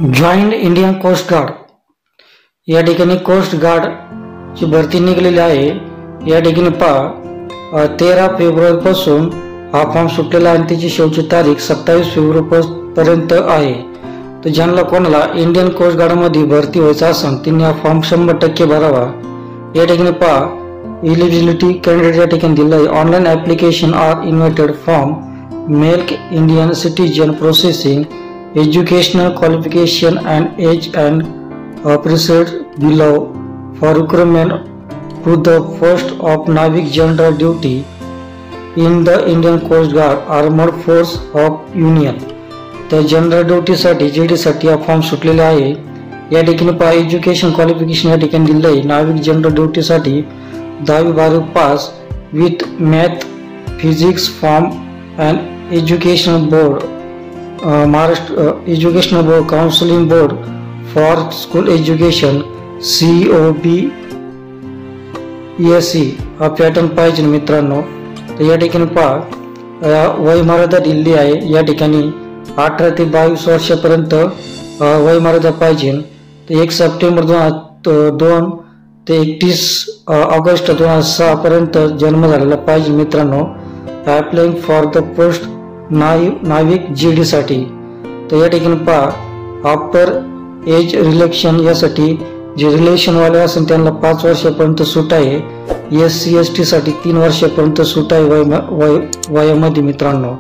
Joint Indian coast guard या ठिकाणी coast गार्डची भरती निघालेली आहे। या ठिकाणी पहा 13 फेब्रुवारीपासून हा फॉर्म सुटलेला आहे आणि त्याची शेवटची तारीख 27 फेब्रुवारी पर्यंत आहे। तर ज्यांना कोणाला इंडियन कोस्ट गार्डमध्ये भरती व्हायचं असेल त्यांनी हा फॉर्म 100% भरावा। या ठिकाणी पहा एलिजिबिलिटी कॅन्डिडेट या ठिकाणी दिलं आहे। Online application are invited from male Indian citizen processing educational qualification and age and preceded below for recruitment to the post of Navig General Duty in the Indian Coast Guard Armed Force of Union। तर general duty साठी JD साठी हा form सुटलेला आहे। या ठिकाणी पहा education qualification या ठिकाणी दिलं आहे। नाविक जनरल ड्युटी साठी 10वी-12वी pass with math physics from and education board Maharashtra educational board counselling board for school education COBESE हा पॅटर्न पाहिजे मित्रांनो। तर या ठिकाणी पहा वयमर्यादा दिली आहे। या ठिकाणी 18 ते 22 वर्षापर्यंत वयमर्यादा पाहिजे। तर 1 सप्टेंबर 2002 ते 31 ऑगस्ट 2006 पर्यंत जन्म झालेला पाहिजे मित्रांनो। अप्लाइंग फॉर द पोस्ट नाविक GD साठी। तर या ठिकाणी पहा आफ्टर एज रिलेक्शन यासाठी जे रिलेशन वाले असेल त्यांना 5 वर्षापर्यंत सूट आहे। SC/ST साठी 3 वर्षापर्यंत सूट आहे वयामध्ये मित्रांनो।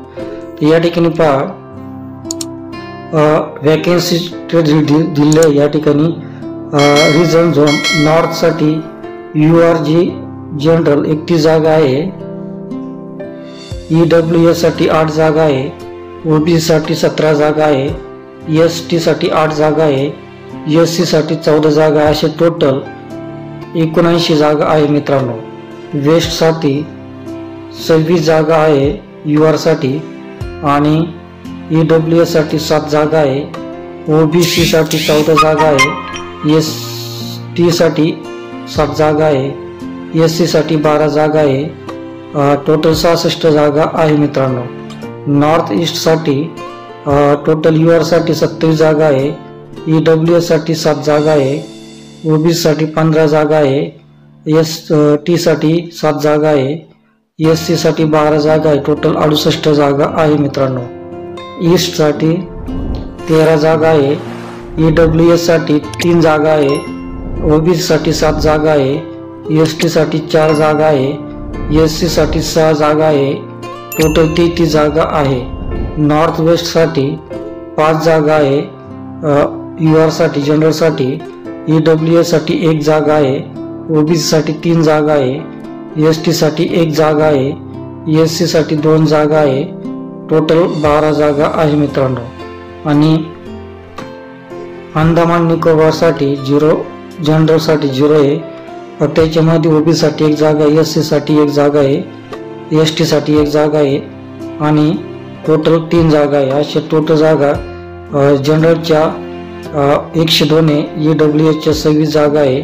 तर या ठिकाणी पहा वॅकन्सी दिले या ठिकाणी रिजन झोन नॉर्थ साठी URG जनरल 31 जागा आहे। EWS साठी 8 जागा आहे। OBC साठी 17 जागा आहे। ST साठी 8 जागा आहे। SC साठी 14 जागा असे टोटल 79 जागा आहे मित्रांनो। वेस्ट साठी 26 जागा आहे UR साठी आणि EWS साठी 7 जागा आहे। OBC साठी 14 जागा आहे। ST साठी 7 जागा आहे। SC साठी 12 जागा आहे। टोटल 66 जागा आहे मित्रांनो। नॉर्थ ईस्ट साठी टोटल UR साठी 27 जागा आहे। EWS साठी 7 जागा आहे। OBC साठी 15 जागा आहे। ST साठी 7 जागा आहे। SC साठी 12 जागा आहे। टोटल 68 जागा आहे मित्रांनो। ईस्ट साठी 13 जागा आहे। EWS साठी 3 जागा आहे। OBC साठी 7 जागा आहे। ST साठी 4 जागा आहे। SC साठी 6 जागा आहे। टोटल 33 जागा आहे। नॉर्थ वेस्ट साठी 5 जागा आहे। UR साठी जनरल साठी EWS साठी 1 जागा आहे। OBC साठी 3 जागा आहे। ST साठी 1 जागा आहे। SC साठी 2 जागा आहे। टोटल 12 जागा आहे मित्रांनो। आणि अंदमान निकोबार साठी 0 जनरल साठी 0 आहे। त्याच्यामध्ये OBC साठी 1 जागा आहे। SC साठी 1 जागा आहे। ST साठी 1 जागा आहे आणि टोटल 3 जागा आहे। अशा टोटल जागा जनरलच्या 102 आहे। EWS च्या 26 जागा आहे।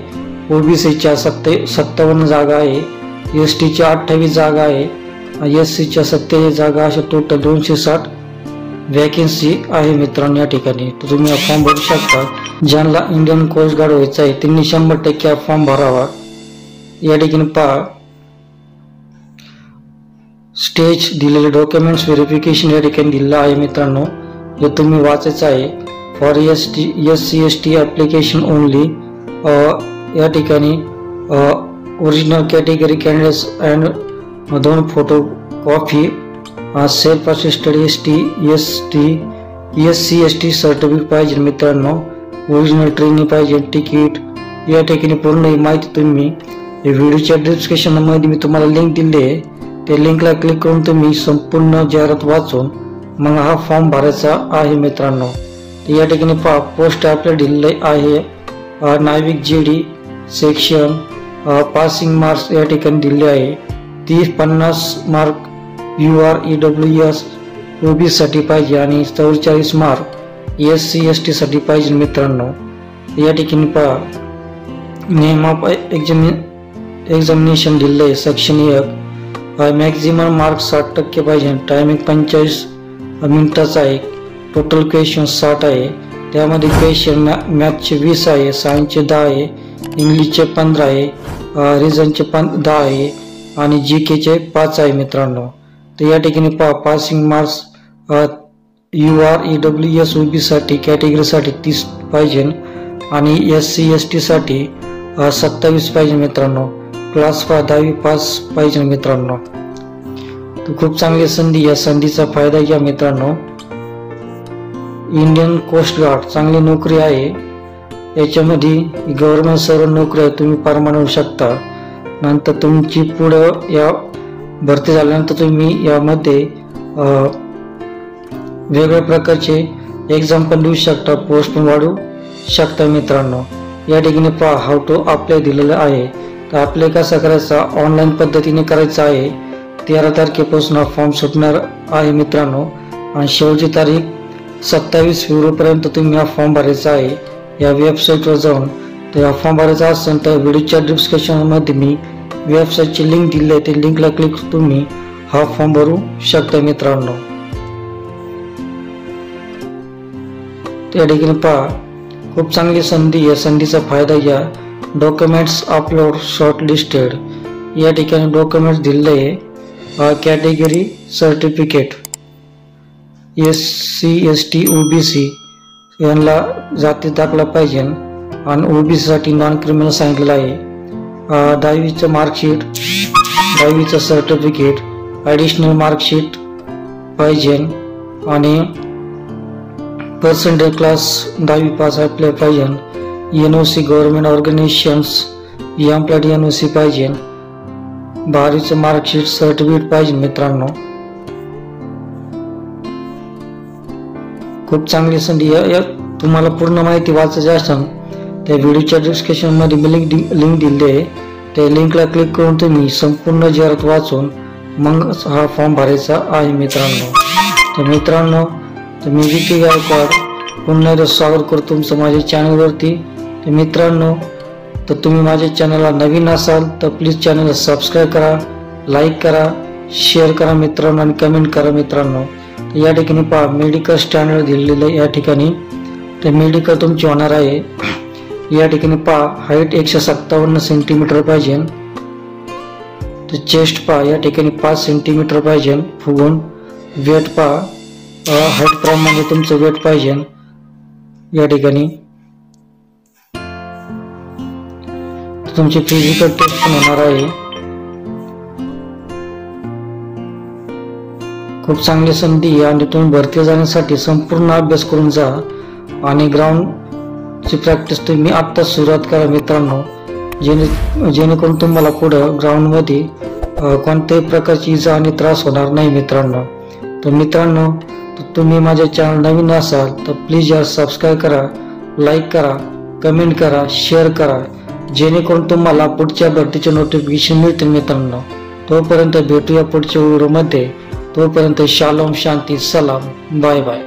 OBC च्या 57 जागा आहे। ST च्या 28 जागा आहे। SC च्या 27 जागा अशा टोटल 260 वॅकन्सी आहे मित्रांनो या ठिकाणी। तर तुम्ही हा फॉर्म भरू शकता। ज्यांना इंडियन कोस्ट गार्ड व्हायचं आहे त्यांनी 100% हा फॉर्म भरावा। या ठिकाणी पहा स्टेज दिलेले डॉक्युमेंट्स व्हेरिफिकेशन या ठिकाणी दिलेलं आहे मित्रांनो। हे तुम्ही वाचायचं आहे। फॉर SC/ST ॲप्लिकेशन ओनली या ठिकाणी original category candidates and 2 photo copy self assisted SC/ST certificate पाहिजे मित्रांनो। ओरिजिनल ट्रेनिंग पाहिजे। तिकीट या ठिकाणी पूर्ण ही माहिती तुम्ही व्हिडिओच्या डिस्क्रिप्शन मध्ये मी तुम्हाला लिंक दिली आहे। त्या लिंकला क्लिक करून तुम्ही संपूर्ण जाहिरात वाचून मग हा फॉर्म भरायचा आहे मित्रांनो। या ठिकाणी पहा पोस्ट अप्लाय दिलेले आहे। नाविक GD सेक्शन पासिंग मार्क्स या ठिकाणी दिले आहे। 30-50 मार्क UR EWS OBC साठी पाहिजे आणि 44 मार्क SC/ST साठी पाहिजे मित्रांनो। या ठिकाणी पहा नेम ऑफ एक्झामिनेशन दिले आहे। सेक्शन 1 मॅक्झिमम मार्क 60% पाहिजे। टायमिंग 45 मिनिटाचा आहे। टोटल क्वेश्चन 60 आहे। त्यामध्ये क्वेश्चन मॅथचे 20 आहे, सायन्सचे 10 आहे, इंग्लिशचे 15 आहे, रिझनचे 10 आहे आणि GKचे 5 आहे मित्रांनो. तर या ठिकाणी पहा passing marks UR EWS OBC साठी कॅटेगरीसाठी 30 पाहिजे आणि SC ST साठी 27 पाहिजे मित्रांनो. क्लास 10वी पास पाहिजे मित्रांनो. तर खूप चांगली संधी, या संधीचा फायदा घ्या मित्रांनो. इंडियन कोस्ट गार्ड चांगली नोकरी आहे. याच्यामध्ये गव्हर्नमेंट सर्व नोकऱ्या तुम्ही परमानंट होऊ शकता. नंतर तुमची पुढं या भरती झाल्यानंतर तुम्ही यामध्ये वेगवेगळ्या प्रकारचे एक्झाम पण देऊ शकता, पोस्ट पण वाढवू शकता मित्रांनो. या ठिकाणी पहा हाऊ टू अप्लाय दिलेलं आहे. तर अप्लाय कसा करायचा, ऑनलाईन पद्धतीने करायचा आहे. 13 तारखेपासून हा फॉर्म सुटणार आहे मित्रांनो आणि शेवटची तारीख 27 फेब्रुवारीपर्यंत तुम्ही हा फॉर्म भरायचा आहे या वेबसाईटवर जाऊन. तर हा फॉर्म भरायचा असेल तर व्हिडिओच्या डिस्क्रिप्शनमध्ये मी वेबसाईटची लिंक दिली आहे, ते लिंकला क्लिक तुम्ही हा फॉर्म भरू शकता मित्रांनो. त्या ठिकाणी पहा खूप चांगली संधी, या संधीचा फायदा घ्या. Documents upload short listed. या ठिकाणी डॉक्युमेंट्स दिले आहे. Category certificate SC ST OBC यांना जाती दाखला पाहिजे आणि OBC साठी नॉन क्रिमिनल सांगितलेलं आहे. 10वीचं मार्कशीट, 10वीचं सर्टिफिकेट, ॲडिशनल मार्कशीट पाहिजे आणि पर्सेंटेज क्लास 10वी पास आपल्या पाहिजे. NOC government organisations employed NOC पाहिजे. 12वीचं मार्कशीट सर्टिफिकेट पाहिजे मित्रांनो. खूप चांगली संधी. तुम्हाला पूर्ण माहिती वाचायची असेल त्या व्हिडिओच्या डिस्क्रिप्शनमध्ये मी लिंक दिली आहे. त्या लिंकला क्लिक करून तुम्ही संपूर्ण जाहिरात वाचून मग हा फॉर्म भरायचा आहे मित्रांनो. तर मित्रांनो, मी विकी गायकवाड पुन्हा एकदा स्वागत करतो तुमचं माझ्या चॅनलवरती. तर मित्रांनो, तर तुम्ही माझ्या चॅनलला नवीन असाल तर प्लीज चॅनलला सबस्क्राईब करा, लाईक करा, शेअर करा मित्रांनो आणि कमेंट करा मित्रांनो. या ठिकाणी पहा मेडिकल स्टँडर्ड दिलेलं आहे. या ठिकाणी ते मेडिकल तुमची होणार आहे. या ठिकाणी पहा हाईट 157 सेंटीमीटर पाहिजे. तर चेस्ट पहा या ठिकाणी 5 सेंटीमीटर पाहिजे. फुगून वेट पहा हाईट प्रमाणे तुमचं वेट पाहिजे. या ठिकाणी तुमची फिजिकल टेस्ट पण होणार आहे. खूप चांगली संधी आणि तुम्ही भरती जाण्यासाठी संपूर्ण अभ्यास करून जा आणि ग्राउंडची प्रॅक्टिस तुम्ही आत्ता सुरुवात करा मित्रांनो. जेणेकरून तुम्हाला पुढं ग्राउंडमध्ये कोणत्याही प्रकारची इजा आणि त्रास होणार नाही मित्रांनो. तर मित्रांनो, तुम्ही माझ्या चॅनल नवीन असाल तर प्लीज यार सबस्क्राईब करा, लाईक करा, कमेंट करा, शेअर करा, जेणेकरून तुम्हाला पुढच्या भरतीचे नोटिफिकेशन मिळतील मित्रांनो. तोपर्यंत भेटूया पुढच्या व्हिडिओमध्ये. तोपर्यंत शालोम, शांती, सलाम, बाय बाय.